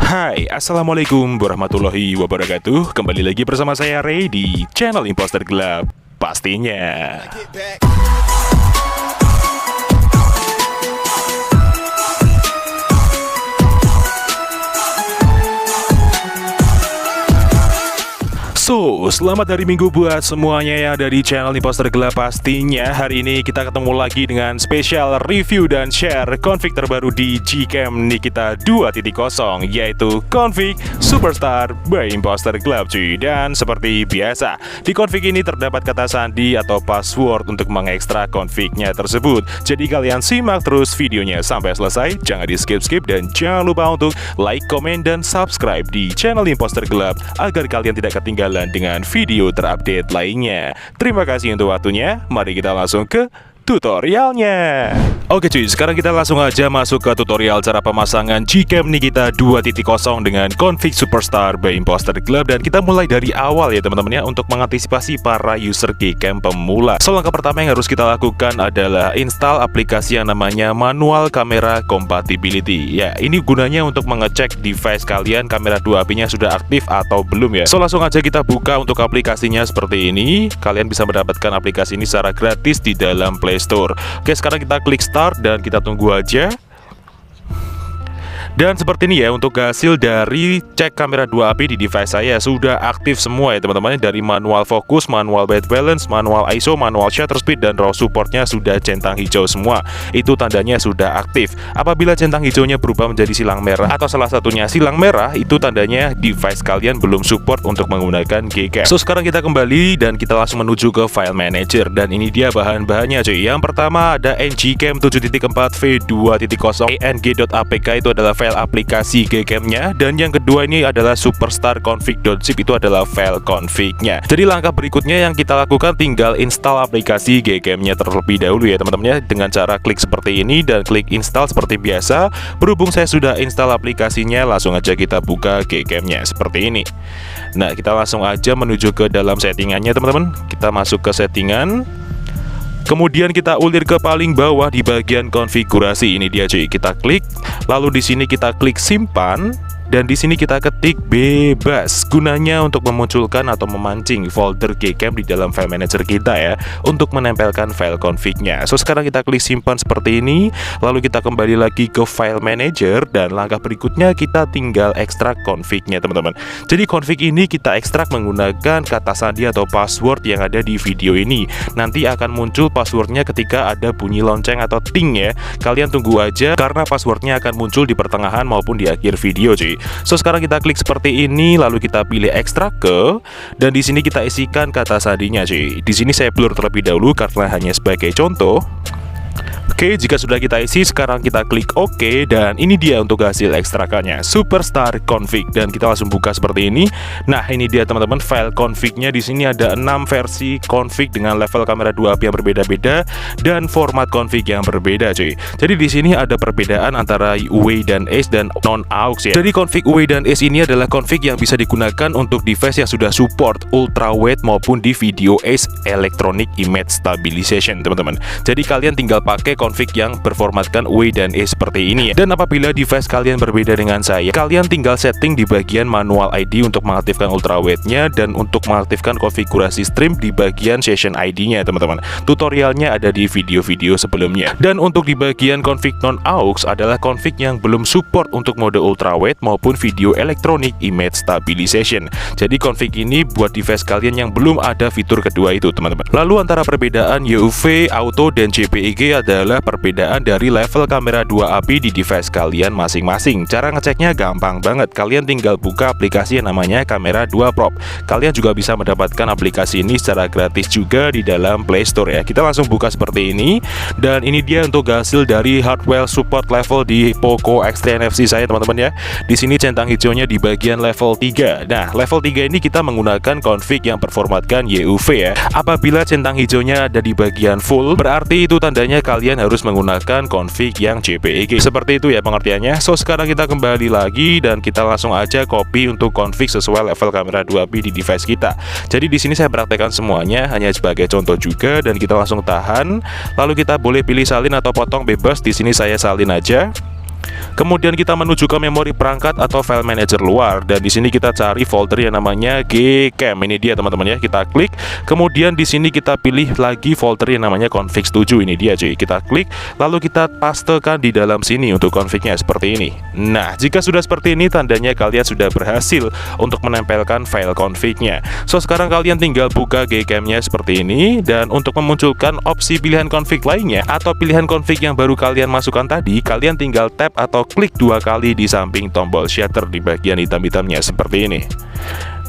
Hai, Assalamualaikum warahmatullahi wabarakatuh. Kembali lagi bersama saya Ray di channel Imposter Gelap pastinya. So, selamat hari Minggu buat semuanya yang ada di channel Imposter Gelap pastinya. Hari ini kita ketemu lagi dengan spesial review dan share config terbaru di Gcam Nikita 2.0, yaitu config Superstar by Imposter Gelap cuy. Dan seperti biasa, di config ini terdapat kata sandi atau password untuk mengekstrak confignya tersebut. Jadi kalian simak terus videonya sampai selesai, jangan di skip-skip, dan jangan lupa untuk like, komen, dan subscribe di channel Imposter Gelap agar kalian tidak ketinggalan dengan video terupdate lainnya. Terima kasih untuk waktunya. Mari kita langsung ke tutorialnya. Oke cuy, sekarang kita langsung aja masuk ke tutorial cara pemasangan Gcam Nikita 2.0 dengan config Superstar by Imposter Gelap. Dan kita mulai dari awal ya teman-teman ya, untuk mengantisipasi para user Gcam pemula. So, langkah pertama yang harus kita lakukan adalah install aplikasi yang namanya Manual Camera Compatibility. Ya, ini gunanya untuk mengecek device kalian kamera 2HP-nya sudah aktif atau belum ya. So, langsung aja kita buka untuk aplikasinya seperti ini. Kalian bisa mendapatkan aplikasi ini secara gratis di dalam Play Store. Oke, sekarang kita klik start dan kita tunggu aja. Dan seperti ini ya, untuk hasil dari cek kamera 2HP di device saya sudah aktif semua ya teman-teman. Dari manual fokus, manual white balance, manual ISO, manual shutter speed, dan raw supportnya sudah centang hijau semua. Itu tandanya sudah aktif. Apabila centang hijaunya berubah menjadi silang merah atau salah satunya silang merah, itu tandanya device kalian belum support untuk menggunakan Gcam. So, sekarang kita kembali dan kita langsung menuju ke file manager. Dan ini dia bahan-bahannya cuy. Yang pertama ada ngcam 7.4 v2.0 ang.apk, itu adalah file aplikasi Gcam-nya. Dan yang kedua ini adalah superstar config.zip, itu adalah file config-nya. Jadi langkah berikutnya yang kita lakukan tinggal install aplikasi Gcam-nya terlebih dahulu ya teman-teman ya, dengan cara klik seperti ini dan klik install seperti biasa. Berhubung saya sudah install aplikasinya, langsung aja kita buka Gcam-nya seperti ini. Nah, kita langsung aja menuju ke dalam settingannya teman-teman. Kita masuk ke settingan. Kemudian kita ulir ke paling bawah di bagian konfigurasi. Ini dia cuy, kita klik. Lalu di sini kita klik simpan. Dan di sini kita ketik bebas, gunanya untuk memunculkan atau memancing folder Gcam di dalam file manager kita ya, untuk menempelkan file config-nya. So, sekarang kita klik simpan seperti ini. Lalu kita kembali lagi ke file manager. Dan langkah berikutnya kita tinggal ekstrak config-nya teman-teman. Jadi config ini kita ekstrak menggunakan kata sandi atau password yang ada di video ini. Nanti akan muncul passwordnya ketika ada bunyi lonceng atau ting ya. Kalian tunggu aja karena passwordnya akan muncul di pertengahan maupun di akhir video cuy. So, sekarang kita klik seperti ini, lalu kita pilih ekstrak ke, dan di sini kita isikan kata sandinya cuy. Di sini saya blur terlebih dahulu karena hanya sebagai contoh. Oke, jika sudah kita isi, sekarang kita klik OK. Dan ini dia untuk hasil ekstrakannya, Superstar config. Dan kita langsung buka seperti ini. Nah, ini dia teman-teman file config-nya. Di sini ada 6 versi config dengan level kamera 2HP yang berbeda-beda dan format config yang berbeda cuy. Jadi di sini ada perbedaan antara UWE dan ACE dan non-AUX ya. Jadi config UWE dan ACE ini adalah config yang bisa digunakan untuk device yang sudah support ultra wide maupun di video ACE electronic image stabilization teman-teman. Jadi kalian tinggal pakai config yang berformatkan UWE dan ACE seperti ini ya. Dan apabila device kalian berbeda dengan saya, kalian tinggal setting di bagian manual ID untuk mengaktifkan ultrawide-nya dan untuk mengaktifkan konfigurasi stream di bagian session ID-nya teman-teman. Tutorialnya ada di video-video sebelumnya. Dan untuk di bagian config non-AUX adalah config yang belum support untuk mode ultrawide maupun video electronic image stabilization. Jadi config ini buat device kalian yang belum ada fitur kedua itu teman-teman. Lalu antara perbedaan UV, auto, dan JPEG adalah perbedaan dari level kamera 2HP di device kalian masing-masing. Cara ngeceknya gampang banget. Kalian tinggal buka aplikasi yang namanya Kamera 2 Prop. Kalian juga bisa mendapatkan aplikasi ini secara gratis juga di dalam Play Store ya. Kita langsung buka seperti ini. Dan ini dia untuk hasil dari hardware support level di Poco X3 NFC saya teman-teman ya. Di sini centang hijaunya di bagian level 3. Nah, level 3 ini kita menggunakan config yang performatkan YUV ya. Apabila centang hijaunya ada di bagian full, berarti itu tandanya kalian harus menggunakan config yang JPEG. Seperti itu ya pengertiannya. So, sekarang kita kembali lagi dan kita langsung aja copy untuk config sesuai level kamera 2HP di device kita. Jadi di sini saya praktekkan semuanya hanya sebagai contoh juga, dan kita langsung tahan. Lalu kita boleh pilih salin atau potong bebas. Di sini saya salin aja. Kemudian kita menuju ke memori perangkat atau file manager luar, dan di sini kita cari folder yang namanya Gcam. Ini dia teman-teman ya, kita klik. Kemudian di sini kita pilih lagi folder yang namanya config 7. Ini dia cuy, kita klik lalu kita pastekan di dalam sini untuk confignya seperti ini. Nah, jika sudah seperti ini tandanya kalian sudah berhasil untuk menempelkan file confignya. So sekarang kalian tinggal buka Gcam-nya seperti ini, dan untuk memunculkan opsi pilihan config lainnya atau pilihan config yang baru kalian masukkan tadi, kalian tinggal tap atau klik 2 kali di samping tombol shutter di bagian hitam-hitamnya seperti ini.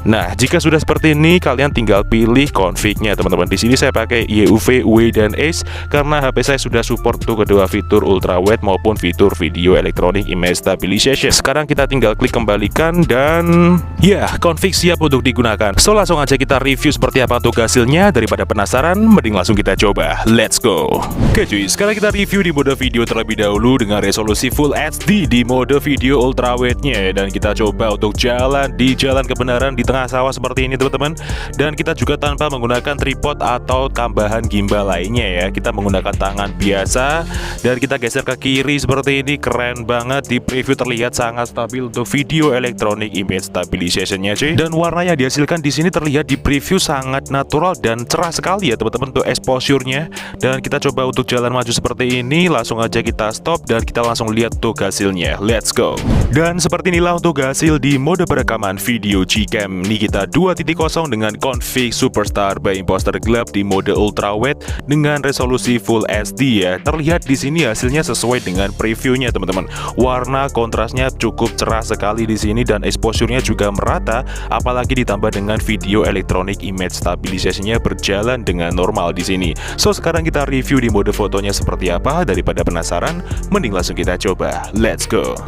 Nah, jika sudah seperti ini, kalian tinggal pilih config-nya teman-teman. Di sini saya pakai YUV, W, dan Ace karena HP saya sudah support untuk kedua fitur ultrawide maupun fitur video electronic image stabilization. Sekarang kita tinggal klik kembalikan dan ya, config siap untuk digunakan. So langsung aja kita review seperti apa untuk hasilnya. Daripada penasaran, mending langsung kita coba. Let's go. Oke cuy, sekarang kita review di mode video terlebih dahulu dengan resolusi Full HD di mode video ultrawide-nya, dan kita coba untuk jalan di jalan kebenaran di tengah sawah seperti ini teman-teman. Dan kita juga tanpa menggunakan tripod atau tambahan gimbal lainnya ya, kita menggunakan tangan biasa dan kita geser ke kiri seperti ini. Keren banget, di preview terlihat sangat stabil untuk video electronic image stabilization-nya cuy. Dan warna yang dihasilkan di sini terlihat di preview sangat natural dan cerah sekali ya teman-teman untuk exposure-nya. Dan kita coba untuk jalan maju seperti ini, langsung aja kita stop dan kita langsung lihat untuk hasilnya. Let's go. Dan seperti inilah untuk hasil di mode perekaman video Gcam Nikita 2.0 dengan config Superstar by Imposter Glove di mode ultrawide dengan resolusi Full HD ya. Terlihat di sini hasilnya sesuai dengan previewnya teman-teman. Warna kontrasnya cukup cerah sekali di sini dan exposure-nya juga merata, apalagi ditambah dengan video electronic image stabilization-nya berjalan dengan normal di sini. So sekarang kita review di mode fotonya seperti apa. Daripada penasaran, mending langsung kita coba. Let's go.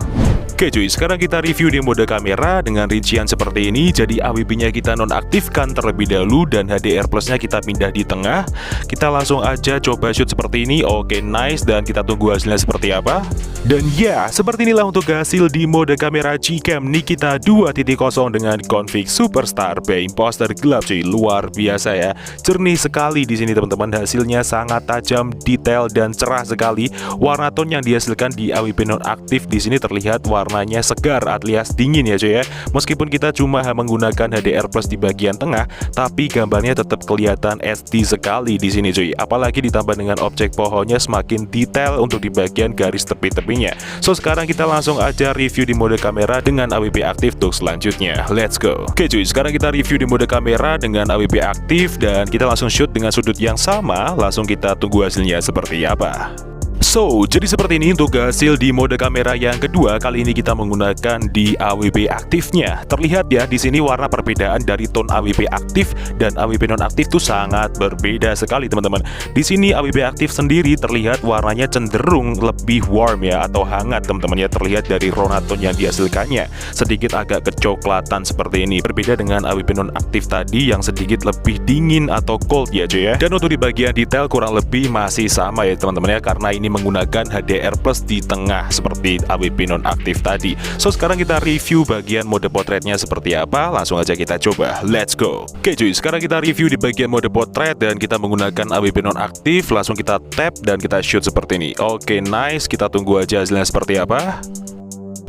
Oke cuy, sekarang kita review di mode kamera dengan rincian seperti ini. Jadi AWP-nya kita nonaktifkan terlebih dahulu dan HDR plus-nya kita pindah di tengah. Kita langsung aja coba shoot seperti ini. Oke, nice, dan kita tunggu hasilnya seperti apa. Dan ya, seperti inilah untuk hasil di mode kamera Gcam Nikita 2.0 dengan config Superstar by Imposter Glove cuy. Luar biasa ya. Jernih sekali di sini teman-teman. Hasilnya sangat tajam, detail dan cerah sekali. Warna tone yang dihasilkan di AWP nonaktif di sini terlihat warnanya segar alias dingin ya cuy ya. Meskipun kita cuma menggunakan HDR plus di bagian tengah, tapi gambarnya tetap kelihatan HD sekali di sini cuy. Apalagi ditambah dengan objek pohonnya semakin detail untuk di bagian garis tepi-tepinya. So sekarang kita langsung aja review di mode kamera dengan AWP aktif untuk selanjutnya. Let's go. Oke cuy, sekarang kita review di mode kamera dengan AWP aktif dan kita langsung shoot dengan sudut yang sama. Langsung kita tunggu hasilnya seperti apa. So, jadi seperti ini untuk hasil di mode kamera yang kedua. Kali ini kita menggunakan di AWP aktifnya. Terlihat ya di sini warna perbedaan dari tone AWP aktif dan AWP nonaktif itu sangat berbeda sekali teman-teman. Di sini AWP aktif sendiri terlihat warnanya cenderung lebih warm ya atau hangat teman-teman ya. Terlihat dari warna tone yang dihasilkannya sedikit agak kecoklatan seperti ini. Berbeda dengan AWP nonaktif tadi yang sedikit lebih dingin atau cold ya cuy ya. Dan untuk di bagian detail kurang lebih masih sama ya teman-teman ya, karena ini menggunakan HDR plus di tengah seperti AWP nonaktif tadi. So sekarang kita review bagian mode potretnya seperti apa. Langsung aja kita coba. Let's go. Oke cuy, sekarang kita review di bagian mode potret dan kita menggunakan AWP nonaktif. Langsung kita tap dan kita shoot seperti ini. Oke, nice, kita tunggu aja hasilnya seperti apa.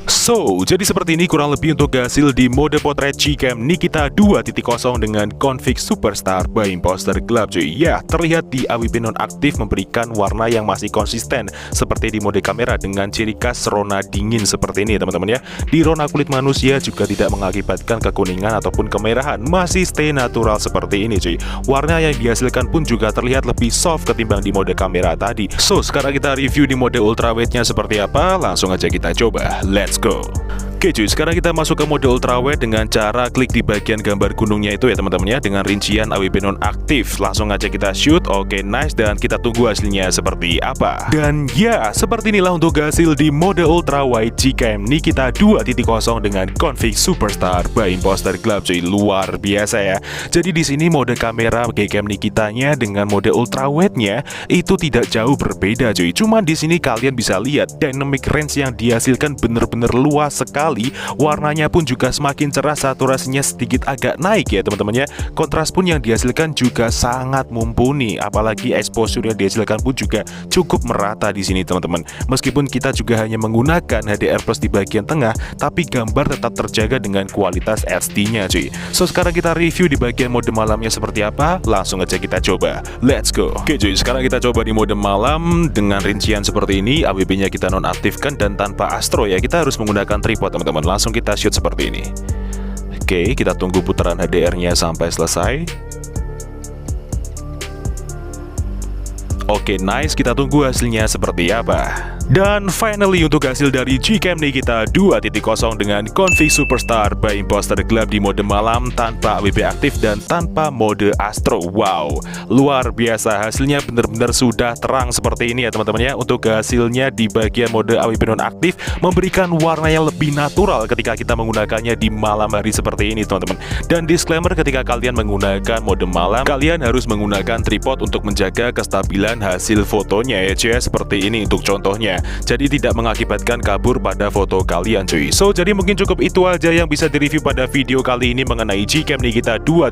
So, jadi seperti ini kurang lebih untuk hasil di mode potret Gcam Nikita 2.0 dengan config Superstar by Imposter Glove cuy. Ya, terlihat di AWP nonaktif memberikan warna yang masih konsisten seperti di mode kamera dengan ciri khas rona dingin seperti ini teman-teman ya. Di rona kulit manusia juga tidak mengakibatkan kekuningan ataupun kemerahan, masih stay natural seperti ini cuy. Warna yang dihasilkan pun juga terlihat lebih soft ketimbang di mode kamera tadi. So, sekarang kita review di mode ultrawide-nya seperti apa. Langsung aja kita coba. Let's go. Oke cuy, sekarang kita masuk ke mode ultrawide dengan cara klik di bagian gambar gunungnya itu ya teman-teman ya, dengan rincian AWP nonaktif. Langsung aja kita shoot. Oke, nice, dan kita tunggu hasilnya seperti apa. Dan ya, seperti inilah untuk hasil di mode ultrawide Gcam Nikita 2.0 dengan config Superstar by Imposter Glove cuy. Luar biasa ya. Jadi di sini mode kamera Gcam Nikitanya dengan mode ultrawide-nya itu tidak jauh berbeda cuy. Cuman di sini kalian bisa lihat dynamic range yang dihasilkan bener-bener luas sekali sekali, warnanya pun juga semakin cerah, saturasinya sedikit agak naik ya teman-teman ya. Kontras pun yang dihasilkan juga sangat mumpuni, apalagi exposure yang dihasilkan pun juga cukup merata di sini teman-teman. Meskipun kita juga hanya menggunakan HDR plus di bagian tengah, tapi gambar tetap terjaga dengan kualitas HD-nya cuy. So sekarang kita review di bagian mode malamnya seperti apa, langsung aja kita coba. Let's go. Oke cuy, sekarang kita coba di mode malam dengan rincian seperti ini. AWP-nya kita nonaktifkan dan tanpa astro ya, kita harus menggunakan tripod teman-teman. Langsung kita shoot seperti ini. Oke, kita tunggu putaran HDR-nya sampai selesai. Oke, nice, kita tunggu hasilnya seperti apa. Dan finally untuk hasil dari Gcam Nikita 2.0 dengan config Superstar by Imposter Gelap di mode malam tanpa AWP aktif dan tanpa mode Astro. Wow, luar biasa, hasilnya benar-benar sudah terang seperti ini ya teman-teman ya. Untuk hasilnya di bagian mode AWP nonaktif memberikan warna yang lebih natural ketika kita menggunakannya di malam hari seperti ini teman-teman. Dan disclaimer, ketika kalian menggunakan mode malam, kalian harus menggunakan tripod untuk menjaga kestabilan hasil fotonya ya cuy, seperti ini untuk contohnya. Jadi tidak mengakibatkan kabur pada foto kalian cuy. So jadi mungkin cukup itu aja yang bisa direview pada video kali ini mengenai Gcam Nikita 2.0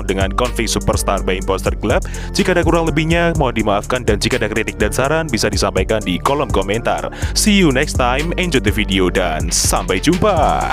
dengan config Superstar by Imposter Gelap. Jika ada kurang lebihnya mohon dimaafkan, dan jika ada kritik dan saran bisa disampaikan di kolom komentar. See you next time, enjoy the video dan sampai jumpa.